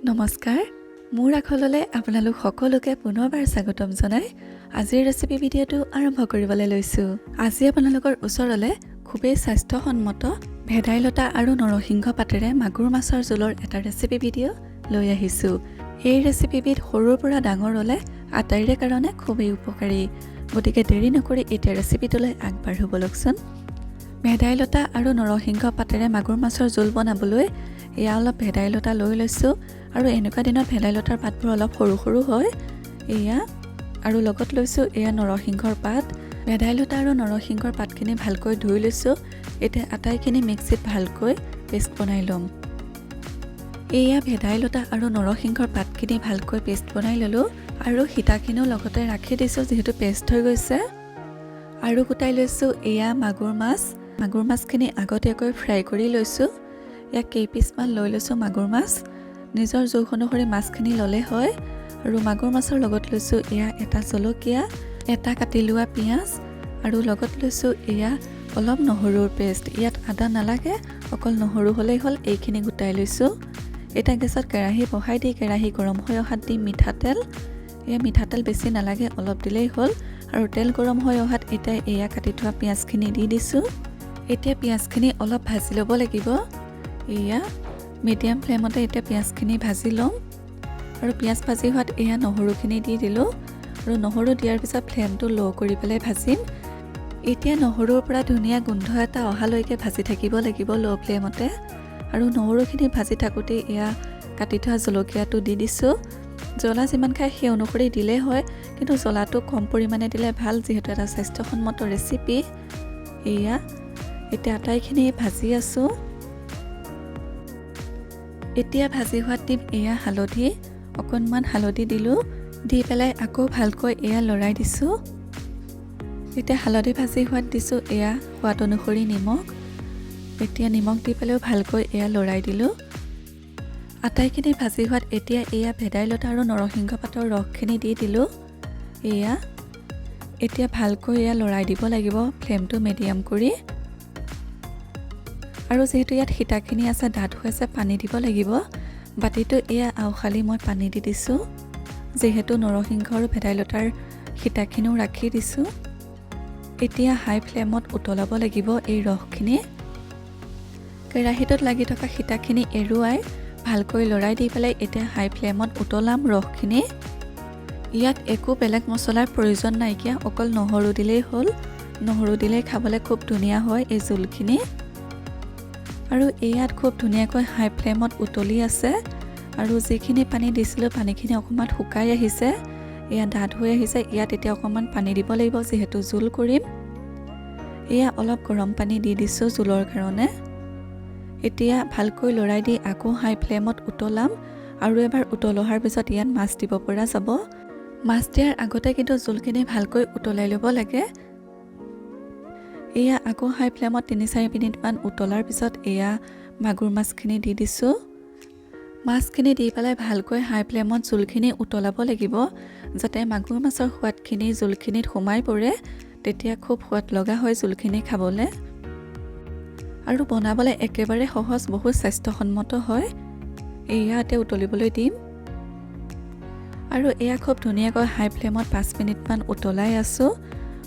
নমস্কাৰ মোৰ আখললে আপোনালোক সকলোকে পুনৰবাৰ স্বাগতম জনাই আজিৰ ৰেচিপি ভিডিঅ'টো আৰম্ভ কৰিবলৈ লৈছো। আজি আপোনালোকৰ ওচৰলে খুবেই স্বাস্থ্যসন্মত ভেদাইলতা আৰু নৰসিংহ পাতেৰে মাগুৰ মাছৰ জোলৰ এটা ৰেচিপি ভিডিঅ' লৈ আহিছো। এই ৰেচিপিবিধ সৰুৰ পৰা ডাঙৰলে আটাইৰে কাৰণে খুবেই উপকাৰী। গতিকে দেৰি নকৰি এতিয়া ৰেচিপিটোলৈ আগবাঢ়ো বলকচোন। ভেদাইলতা আৰু নৰসিংহ পাতেৰে মাগুৰ মাছৰ জোল বনাবলৈ এয়া অলপ ভেদাইলতা লৈ লৈছো আৰু এনেকুৱা দিনত ভেদাইলতাৰ পাতবোৰ অলপ সৰু সৰু হয় এয়া আৰু লগত লৈছো এয়া নৰসিংহৰ পাত। ভেদাইলতা আৰু নৰসিংহৰ পাতখিনি ভালকৈ ধুই লৈছো। এতিয়া আটাইখিনি মিক্সিত ভালকৈ পেষ্ট বনাই ল'ম। এয়া ভেদাইলতা আৰু নৰসিংহৰ পাতখিনি ভালকৈ পেষ্ট বনাই ল'লো আৰু হিতাখিনিও লগতে ৰাখি দিছো যিহেতু পেষ্ট হৈ গৈছে। আৰু গোটাই লৈছো এয়া মাগুৰ মাছখিনি আগতীয়াকৈ ফ্ৰাই কৰি লৈছো। ইয়াক কেইপিছমান লৈ লৈছো মাগুৰ মাছ। নিজৰ জোখ অনুসৰি মাছখিনি ল'লে হয়। আৰু মাগুৰ মাছৰ লগত লৈছো এয়া এটা জলকীয়া, এটা কাটি লোৱা পিঁয়াজ আৰু লগত লৈছো এয়া অলপ নহৰুৰ পেষ্ট। ইয়াত আদা নালাগে, অকল নহৰু হ'লেই হ'ল। এইখিনি গোটাই লৈছো। এটা গেছত কেৰাহী বহাই দি কেৰাহী গৰম হৈ অহাত দিম মিঠাতেল। এয়া মিঠাতেল বেছি নালাগে, অলপ দিলেই হ'ল। আৰু তেল গৰম হৈ অহাত এতিয়া এয়া কাটি থোৱা পিঁয়াজখিনি দি দিছো। এতিয়া পিঁয়াজখিনি অলপ ভাজি ল'ব লাগিব। এয়া মিডিয়াম ফ্লেমতে এতিয়া পিঁয়াজখিনি ভাজি ল'ম। আৰু পিঁয়াজ ভাজি হোৱাত এয়া নহৰুখিনি দি দিলোঁ। আৰু নহৰু দিয়াৰ পিছত ফ্লেমটো ল' কৰি পেলাই ভাজিম। এতিয়া নহৰুৰ পৰা ধুনীয়া গোন্ধ এটা অহালৈকে ভাজি থাকিব লাগিব ল' ফ্লেমতে। আৰু নহৰুখিনি ভাজি থাকোঁতে এয়া কাটি থোৱা জলকীয়াটো দি দিছোঁ। জ্বলা যিমান খায় সেই অনুসৰি দিলেই হয়, কিন্তু জ্বলাটো কম পৰিমাণে দিলে ভাল, যিহেতু এটা স্বাস্থ্যসন্মত ৰেচিপি। এয়া এতিয়া আটাইখিনি ভাজি আছোঁ। এতিয়া ভাজি হোৱাত দিম এয়া হালধি, অকণমান হালধি দিলোঁ। দি পেলাই আকৌ ভালকৈ এয়া লৰাই দিছোঁ। এতিয়া হালধি ভাজি হোৱাত দিছোঁ এয়া সোৱাদ অনুসৰি নিমখ। এতিয়া নিমখ দি পেলাইও ভালকৈ এয়া লৰাই দিলোঁ। আটাইখিনি ভাজি হোৱাত এতিয়া এয়া ভেদাইলতা আৰু নৰসিংহ পাতৰ ৰসখিনি দি দিলোঁ। এয়া এতিয়া ভালকৈ এয়া লৰাই দিব লাগিব ফ্লেমটো মিডিয়াম কৰি। আৰু যিহেতু ইয়াত সীতাখিনি আছে, ডাঠ হৈ আছে, পানী দিব লাগিব। বাতিটো এয়া আওখালি মই পানী দি দিছোঁ, যিহেতু নৰসিংহ আৰু ভেদাইলতাৰ সীতাখিনিও ৰাখি দিছোঁ। এতিয়া হাই ফ্লেমত উতলাব লাগিব এই ৰসখিনি। কেৰাহীটোত লাগি থকা সীতাখিনি এৰুৱাই ভালকৈ লৰাই দি পেলাই এতিয়া হাই ফ্লেমত উতলাম ৰসখিনি। ইয়াত একো বেলেগ মছলাৰ প্ৰয়োজন নাইকিয়া, অকল নহৰু দিলেই হ'ল। নহৰু দিলেই খাবলৈ খুব ধুনীয়া হয় এই জোলখিনি। আৰু ইয়াত খুব ধুনীয়াকৈ হাই ফ্লেমত উতলি আছে। আৰু যিখিনি পানী দিছিলোঁ পানীখিনি অকণমান শুকাই আহিছে, এয়া ডাঠ হৈ আহিছে। ইয়াত এতিয়া অকণমান পানী দিব লাগিব, যিহেতু জোল কৰিম। এয়া অলপ গৰম পানী দি দিছোঁ জোলৰ কাৰণে। এতিয়া ভালকৈ লৰাই দি আকৌ হাই ফ্লেমত উতলাম। আৰু এবাৰ উতল অহাৰ পিছত ইয়াত মাছ দিব পৰা যাব। মাছ দিয়াৰ আগতে কিন্তু জোলখিনি ভালকৈ উতলাই ল'ব লাগে। এয়া আকৌ হাই ফ্লেমত ৩-৪ মিনিটমান উতলাৰ পিছত এয়া মাগুৰ মাছখিনি দি দিছোঁ। মাছখিনি দি পেলাই ভালকৈ হাই ফ্লেমত জোলখিনি উতলাব লাগিব, যাতে মাগুৰ মাছৰ সোৱাদখিনি জোলখিনিত সোমাই পৰে। তেতিয়া খুব সোৱাদ লগা হয় জোলখিনি খাবলৈ। আৰু বনাবলৈ একেবাৰে সহজ, বহুত স্বাস্থ্যসন্মত হয়। এয়াতে উতলিবলৈ দিম। আৰু এয়া খুব ধুনীয়াকৈ হাই ফ্লেমত 5 মিনিটমান উতলাই আছোঁ।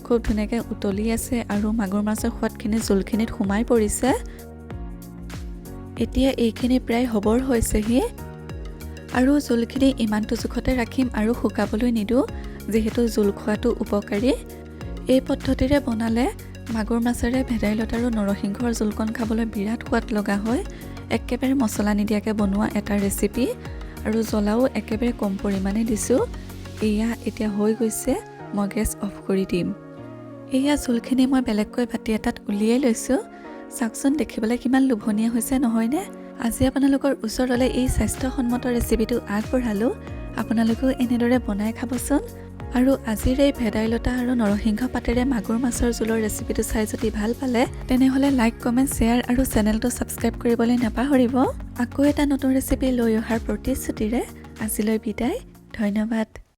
খুব ধুনীয়াকৈ উতলি আছে আৰু মাগুৰ মাছৰ সোৱাদখিনি জোলখিনিত সোমাই পৰিছে। এতিয়া এইখিনি প্ৰায় হ'বৰ হৈছেহি। আৰু জোলখিনি ইমানটো জোখতে ৰাখিম আৰু শুকাবলৈ নিদিওঁ, যিহেতু জোল খোৱাটো উপকাৰী। এই পদ্ধতিৰে বনালে মাগুৰ মাছেৰে ভেদাইলতা আৰু নৰসিংহৰ জোলকণ খাবলৈ বিৰাট সোৱাদ লগা হয়। একেবাৰে মছলা নিদিয়াকৈ বনোৱা এটা ৰেচিপি। আৰু জ্বলাও একেবাৰে কম পৰিমাণে দিছোঁ। এয়া এতিয়া হৈ গৈছে, মই গেছ অফ কৰি দিম। এয়া জোলখিনি মই বেলেগকৈ বাতি এটাত উলিয়াই লৈছোঁ। চাওকচোন দেখিবলৈ কিমান লোভনীয় হৈছে নহয়নে? আজি আপোনালোকৰ ওচৰলৈ এই স্বাস্থ্যসন্মত ৰেচিপিটো আগবঢ়ালোঁ। আপোনালোকেও এনেদৰে বনাই খাবচোন। আৰু আজিৰ এই ভেদাইলতা আৰু নৰসিংহ পাতেৰে মাগুৰ মাছৰ জোলৰ ৰেচিপিটো চাই যদি ভাল পালে, তেনেহ'লে লাইক, কমেণ্ট, শ্বেয়াৰ আৰু চেনেলটো ছাবস্ক্ৰাইব কৰিবলৈ নাপাহৰিব। আকৌ এটা নতুন ৰেচিপি লৈ অহাৰ প্ৰতিশ্ৰুতিৰে আজিলৈ বিদায়। ধন্যবাদ।